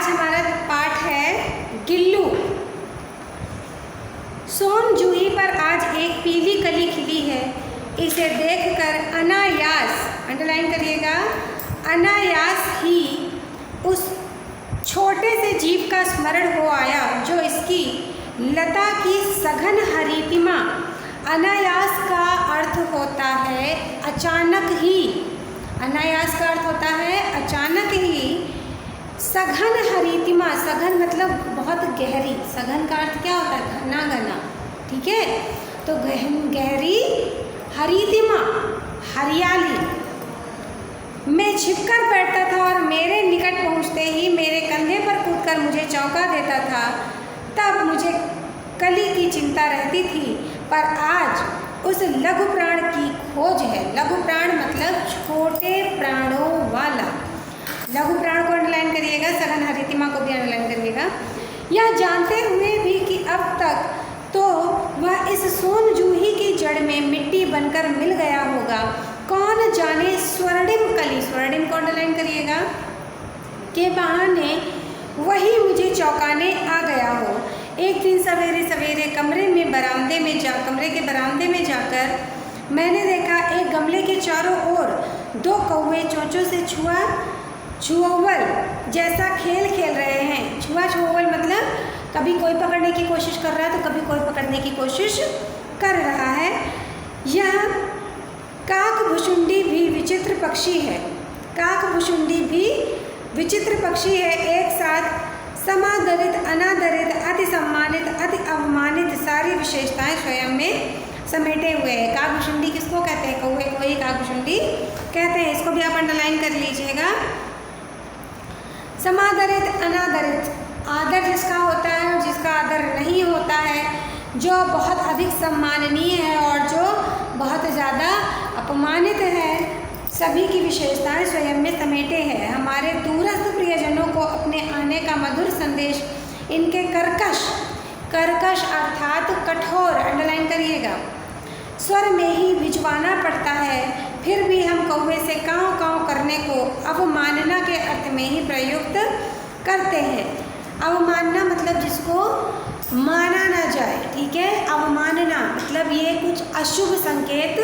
आज हमारा पाठ है गिल्लू। सोन जूही पर आज एक पीली कली खिली है, इसे देखकर अनायास, अंडरलाइन करिएगा, अनायास ही उस छोटे से जीव का स्मरण हो आया जो इसकी लता की सघन हरितिमा। अनायास का अर्थ होता है अचानक ही, अनायास का अर्थ होता है अचानक ही। सघन हरितिमा, सघन मतलब बहुत गहरी, सघन का अर्थ क्या होता है? घना घना, ठीक है। तो गहरी हरितिमा, हरियाली में छिपकर बैठता था और मेरे निकट पहुंचते ही मेरे कंधे पर कूदकर मुझे चौंका देता था। तब मुझे कली की चिंता रहती थी, पर आज उस लघु प्राण की खोज है। लघु प्राण मतलब छोटे प्राणों वाला। लघु प्राण को अंडरलाइन करिएगा, सघन हरितिमा को भी अंडरलाइन करिएगा। यह जानते हुए भी कि अब तक तो वह इस सोन जूही की जड़ में मिट्टी बनकर मिल गया होगा, कौन जाने स्वर्णिम कली, स्वर्णिम को अंडरलाइन करिएगा, के बहाने वही मुझे चौंकाने आ गया हो। एक दिन सवेरे सवेरे कमरे के बरामदे में जाकर मैंने देखा एक गमले के चारों ओर दो कौवे चोंचों से छुअव्वल जैसा खेल खेल रहे हैं। छुअव्वल मतलब कभी कोई पकड़ने की कोशिश कर रहा है तो कभी कोई पकड़ने की कोशिश कर रहा है। यह काकभुशुंडी भी विचित्र पक्षी है, काकभुशुंडी भी विचित्र पक्षी है। एक साथ समादरित, अनादरित, अति सम्मानित, अति अवमानित सारी विशेषताएं स्वयं में समेटे हुए हैं। काकभुशुंडी किसको कहते हैं? कौवे को ही काकभुशुंडी कहते हैं। इसको भी आप अंडरलाइन कर लीजिएगा। समादरित, अनादरित, आदर जिसका होता है और जिसका आदर नहीं होता है, जो बहुत अधिक सम्माननीय है और जो बहुत ज़्यादा अपमानित है, सभी की विशेषताएं स्वयं में समेटे हैं। हमारे दूरस्थ प्रियजनों को अपने आने का मधुर संदेश इनके कर्कश अर्थात कठोर, अंडरलाइन करिएगा, स्वर में ही भिजवाना पड़ता है। फिर भी हम कौवे से काँव काँव करने को अवमानना के अर्थ में ही प्रयुक्त करते हैं। अवमानना मतलब जिसको माना ना जाए, ठीक है। अवमानना मतलब ये कुछ अशुभ संकेत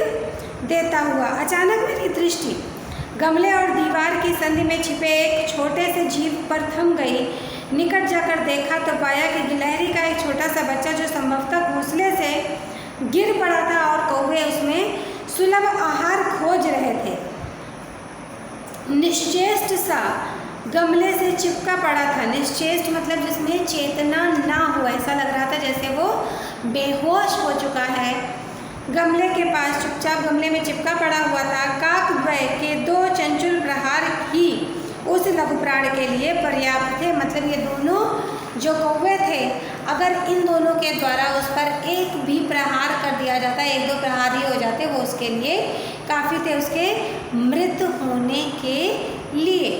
देता हुआ। अचानक मेरी दृष्टि गमले और दीवार की संधि में छिपे एक छोटे से जीव पर थम गई। निकट जाकर देखा तो पाया कि गिलहरी का एक छोटा सा बच्चा जो संभवतः घोंसले से गिर पड़ा था और कौवे उसमें सुलभ आहार खोज रहे थे। निश्चेष्ट सा गमले से चिपका पड़ा था। निश्चेष्ट मतलब जिसमें चेतना ना हो, ऐसा लग रहा था जैसे वो बेहोश हो चुका है। गमले के पास चुपचाप गमले में चिपका पड़ा हुआ था। काकद्वय के दो चंचुल प्रहार ही उस लघु प्राण के लिए पर्याप्त थे। मतलब ये दोनों जो कौवे थे, अगर इन दोनों के द्वारा उस पर एक भी प्रहार कर दिया जाता, एक दो प्रहार ही हो जाते, वो उसके लिए काफ़ी थे, उसके मृत होने के लिए।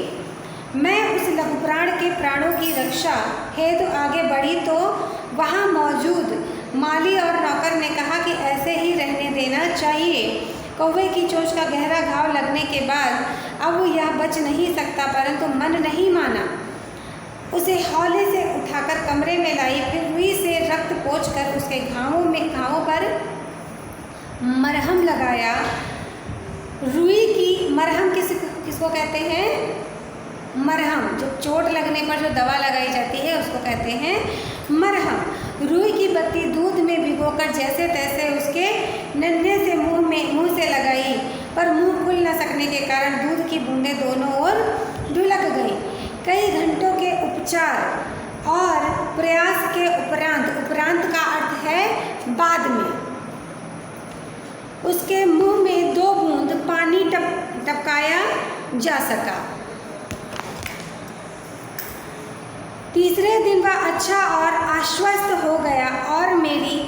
मैं उस लघु प्राण के प्राणों की रक्षा हेतु आगे बढ़ी तो वहाँ मौजूद माली और नौकर ने कहा कि ऐसे ही रहने देना चाहिए। कौवे की चोंच का गहरा घाव लगने के बाद अब यह बच नहीं सकता, परंतु मन नहीं माना। उसे हौले से उठाकर कमरे में लाई, फिर रुई से रक्त पोंछकर उसके घावों पर मरहम लगाया। रुई की मरहम किसको कहते हैं? मरहम। जब चोट लगने पर जो दवा लगाई जाती है उसको कहते हैं मरहम। रुई की बत्ती दूध में भिगोकर जैसे तैसे उसके नन्हे से मुंह से लगाई, पर मुंह खुल न सकने के कारण दूध की बूंदें दोनों ओर ढुलक गई। कई घंटों के उपचार और प्रयास के उपरांत का अर्थ है बाद में, उसके मुंह में 2 बूंद पानी टपकाया जा सका। तीसरे दिन वह अच्छा और आश्वस्त हो गया और मेरी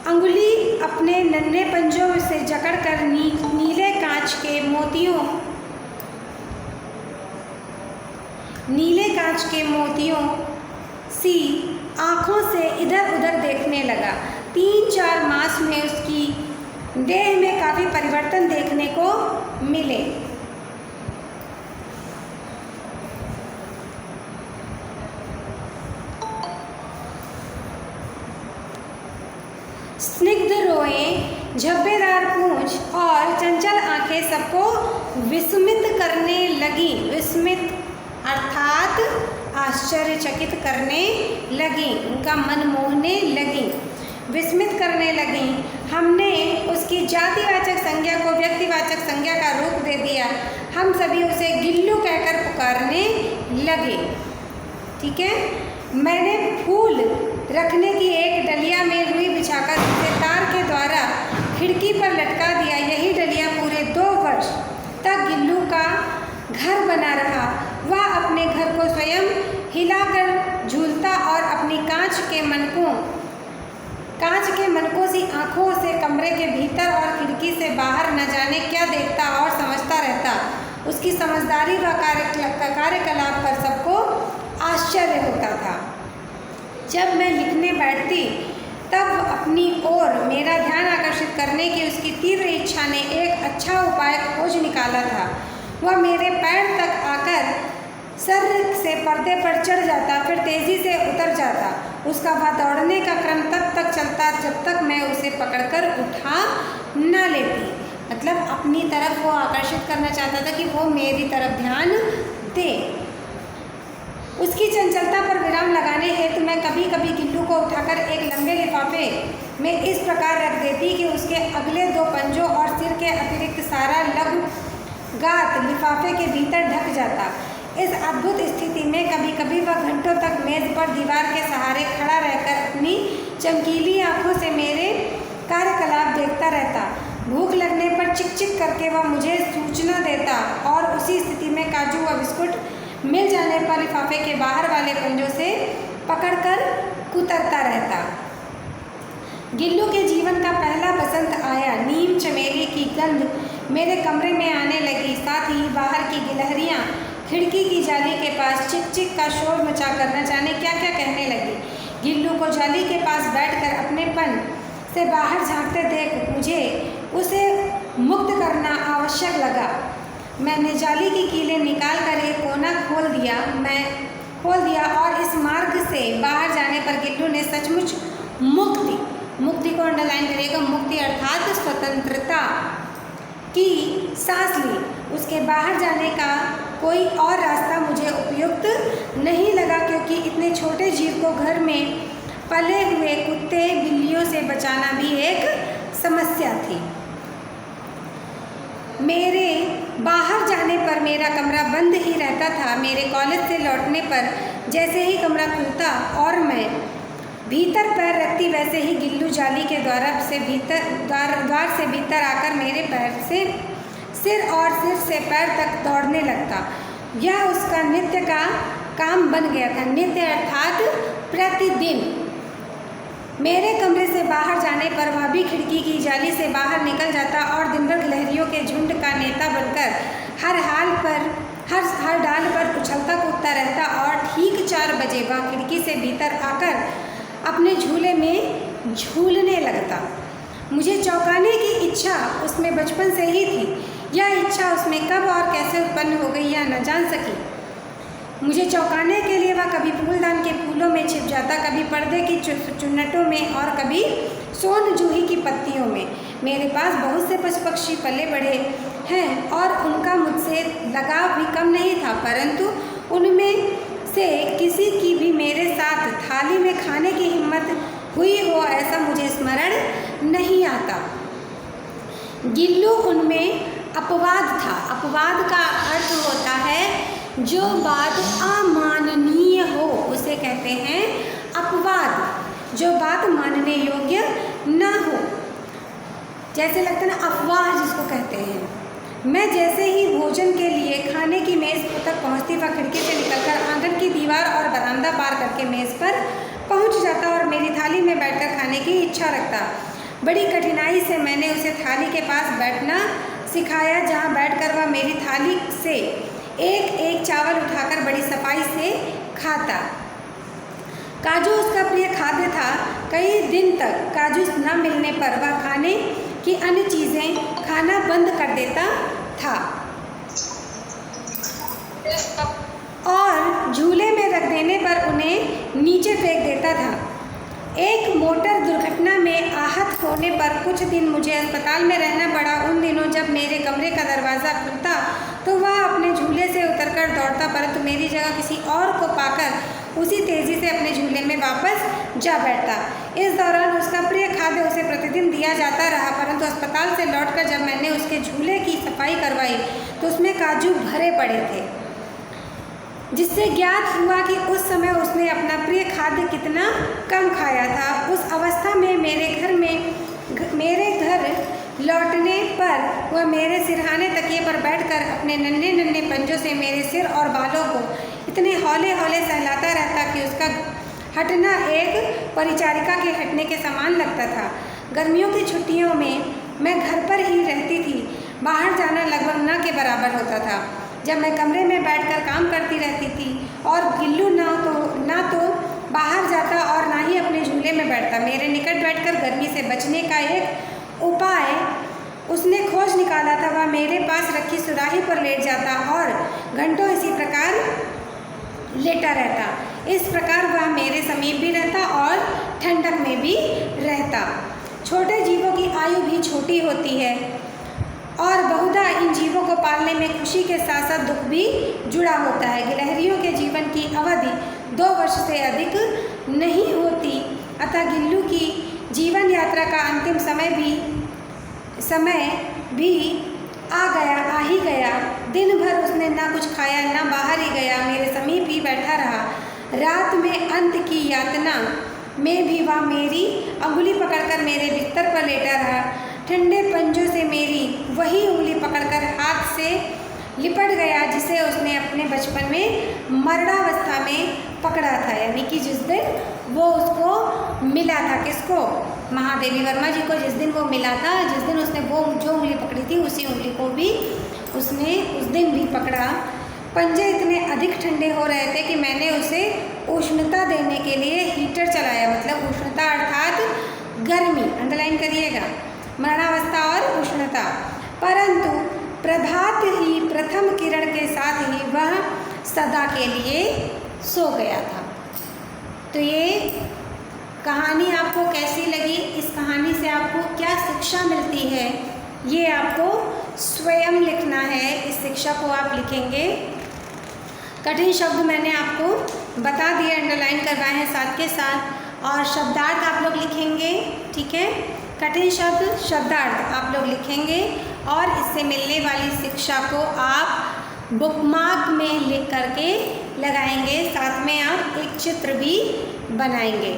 अंगुली अपने नन्हे पंजों से जकड़कर नीले कांच के मोतियों सी आँखों से इधर उधर देखने लगा। 3-4 मास में उसकी देह में काफ़ी परिवर्तन देखने को मिले। स्निग्ध रोएं, झब्बेदार पूंछ और चंचल आंखें सबको विस्मित करने लगी। विस्मित अर्थात आश्चर्यचकित करने लगी, उनका मन मोहने लगी, विस्मित करने लगी। हमने उसकी जातिवाचक संज्ञा को व्यक्तिवाचक संज्ञा का रूप दे दिया। हम सभी उसे गिल्लू कहकर पुकारने लगे। ठीक है। मैंने फूल रखने की एक डलिया में रुई बिछाकर उसे तार के द्वारा खिड़की पर लटका दिया। यही डलिया पूरे 2 वर्ष तक गिल्लू का घर बना रहा। वह अपने घर को स्वयं हिलाकर झूलता और अपनी कांच के मनकों सी आँखों से कमरे के भीतर और खिड़की से बाहर न जाने क्या देखता और समझता रहता। उसकी समझदारी व कार्यकलाप पर सबको आश्चर्य होता था। जब मैं लिखने बैठती तब अपनी ओर मेरा ध्यान आकर्षित करने की उसकी तीव्र इच्छा ने एक अच्छा उपाय खोज निकाला था। वह मेरे पैर तक आकर सर से पर्दे पर चढ़ जाता, फिर तेज़ी से उतर जाता। उसका वह दौड़ने का क्रम तब तक चलता जब तक मैं उसे पकड़कर उठा न लेती। मतलब अपनी तरफ वो आकर्षित करना चाहता था कि वो मेरी तरफ ध्यान दे। उसकी चंचलता पर विराम लगाने हेतु मैं कभी कभी गिल्लू को उठाकर एक लंबे लिफाफे में इस प्रकार रख देती कि उसके अगले 2 पंजों और सिर के अतिरिक्त सारा लघुगात लिफाफे के भीतर ढक जाता। इस अद्भुत स्थिति में कभी कभी वह घंटों तक मेज पर दीवार के सहारे खड़ा रहकर अपनी चमकीली आंखों से मेरे कार्यकलाप देखता रहता। भूख लगने पर चिक चिक करके वह मुझे सूचना देता और उसी स्थिति में काजू व बिस्कुट मिल जाने पर लिफाफे के बाहर वाले पंजों से पकड़कर कुतरता रहता। गिल्लू के जीवन का पहला बसंत आया। नीम चमेली की गंध मेरे कमरे में आने लगी। साथ ही बाहर की गिलहरियाँ खिड़की की जाली के पास चिक चिक का शोर मचाकर न जाने क्या क्या कहने लगी। गिल्लू को जाली के पास बैठकर अपनेपन से बाहर झांकते देख मुझे उसे मुक्त करना आवश्यक लगा। मैंने जाली की कीलें निकाल कर एक कोना खोल दिया और इस मार्ग से बाहर जाने पर गिल्लू ने सचमुच मुक्ति को अंडरलाइन करिएगा, मुक्ति अर्थात स्वतंत्रता की सांस ली। उसके बाहर जाने का कोई और रास्ता मुझे उपयुक्त नहीं लगा, क्योंकि इतने छोटे जीव को घर में पले हुए कुत्ते बिल्लियों से बचाना भी एक समस्या थी। मेरे बाहर जाने पर मेरा कमरा बंद ही रहता था। मेरे कॉलेज से लौटने पर जैसे ही कमरा खुलता और मैं भीतर पैर रखती, वैसे ही गिल्लू जाली के द्वार से भीतर आकर मेरे पैर से सिर और सिर से पैर तक दौड़ने लगता। यह उसका नित्य का काम बन गया था। नित्य अर्थात प्रतिदिन। मेरे कमरे से बाहर जाने पर वह भी खिड़की की जाली से बाहर निकल जाता और दिन भर गिलहरियों के झुंड का नेता बनकर हर डाल पर उछलता कूदता रहता और ठीक 4 बजे वह खिड़की से भीतर आकर अपने झूले में झूलने लगता। मुझे चौंकाने की इच्छा उसमें बचपन से ही थी। यह इच्छा उसमें कब और कैसे उत्पन्न हो गई यह न जान सकी। मुझे चौंकाने के लिए वह कभी फूलदान के फूलों में छिप जाता, कभी पर्दे की चुन्नटों में और कभी सोन जूही की पत्तियों में। मेरे पास बहुत से पशु पक्षी पले बढ़े हैं और उनका मुझसे लगाव भी कम नहीं था, परंतु उनमें से किसी की भी मेरे साथ थाली में खाने की हिम्मत हुई हो ऐसा मुझे स्मरण नहीं आता। गिल्लू उनमें अपवाद था। अपवाद का अर्थ होता है जो बात अमाननीय हो उसे कहते हैं अपवाद। जो बात मानने योग्य ना हो, जैसे लगता है ना अफवाह जिसको कहते हैं। मैं जैसे ही भोजन के लिए खाने की मेज़ तक पहुंचती वह खिड़की से निकलकर आंगन की दीवार और बरामदा पार करके मेज़ पर पहुंच जाता और मेरी थाली में बैठकर खाने की इच्छा रखता। बड़ी कठिनाई से मैंने उसे थाली के पास बैठना सिखाया, जहां बैठकर वह मेरी थाली से एक एक चावल उठाकर बड़ी सफाई से खाता। काजू उसका प्रिय खाद्य था। कई दिन तक काजू न मिलने पर वह खाने की अन्य चीज़ें खाना बंद कर देता था और झूले में रख देने पर उन्हें नीचे फेंक देता था। एक मोटर दुर्घटना में आहत होने पर कुछ दिन मुझे अस्पताल में रहना पड़ा। उन दिनों जब मेरे कमरे का दरवाज़ा खुलता तो वह अपने झूले से उतरकर दौड़ता, परंतु मेरी जगह किसी और को पाकर उसी तेज़ी से अपने झूले में वापस जा बैठता। इस दौरान उसका प्रिय खाद्य उसे प्रतिदिन दिया जाता रहा, परंतु अस्पताल से लौटकर जब मैंने उसके झूले की सफाई करवाई तो उसमें काजू भरे पड़े थे, जिससे ज्ञात हुआ कि उस समय उसने अपना प्रिय खाद्य कितना कम खाया था। उस अवस्था में मेरे घर लौटने पर वह मेरे सिरहाने तकिए पर बैठकर अपने नन्हे नन्हे पंजों से मेरे सिर और बालों को इतने हौले हौले सहलाता रहता कि उसका हटना एक परिचारिका के हटने के समान लगता था। गर्मियों की छुट्टियों में मैं घर पर ही रहती थी। बाहर जाना लगभग न के बराबर होता था। जब मैं कमरे में बैठकर काम करती रहती थी और गिल्लू ना तो बाहर जाता और ना ही अपने झूले में बैठता। मेरे निकट बैठकर गर्मी से बचने का एक उपाय उसने खोज निकाला था। वह मेरे पास रखी सुराही पर लेट जाता और घंटों इसी प्रकार लेटा रहता। इस प्रकार वह मेरे समीप भी रहता और ठंडक में भी रहता। छोटे जीवों की आयु भी छोटी होती है और बहुधा इन जीवों को पालने में खुशी के साथ साथ दुख भी जुड़ा होता है। गिलहरियों के जीवन की अवधि 2 वर्ष से अधिक नहीं होती, अतः गिल्लू की जीवन यात्रा का अंतिम समय भी आ ही गया। दिन भर उसने ना कुछ खाया ना बाहर ही गया, मेरे समीप ही बैठा रहा। रात में अंत की यातना में भी वह मेरी अंगुली पकड़कर मेरे बिस्तर पर लेटा रहा। ठंडे पंजों से मेरी वही उंगली पकड़कर हाथ से लिपट गया जिसे उसने अपने बचपन में मरणावस्था में पकड़ा था, यानी कि जिस दिन वो उसको मिला था। किसको? महादेवी वर्मा जी को जिस दिन वो मिला था, जिस दिन उसने वो जो उंगली पकड़ी थी उसी उंगली को भी उसने उस दिन भी पकड़ा। पंजे इतने अधिक ठंडे हो रहे थे कि मैंने उसे उष्णता देने के लिए हीटर चलाया। मतलब उष्णता अर्थात गर्मी, अंडरलाइन करिएगा, मरणावस्था और उष्णता। परंतु प्रभात ही प्रथम किरण के साथ ही वह सदा के लिए सो गया था। तो ये कहानी आपको कैसी लगी? इस कहानी से आपको क्या शिक्षा मिलती है, ये आपको स्वयं लिखना है। इस शिक्षा को आप लिखेंगे। कठिन शब्द मैंने आपको बता दिए, अंडरलाइन करवाए हैं साथ के साथ, और शब्दार्थ आप लोग लिखेंगे। ठीक है, कठिन शब्द शब्दार्थ आप लोग लिखेंगे और इससे मिलने वाली शिक्षा को आप बुकमार्क में लिख करके लगाएंगे। साथ में आप एक चित्र भी बनाएंगे।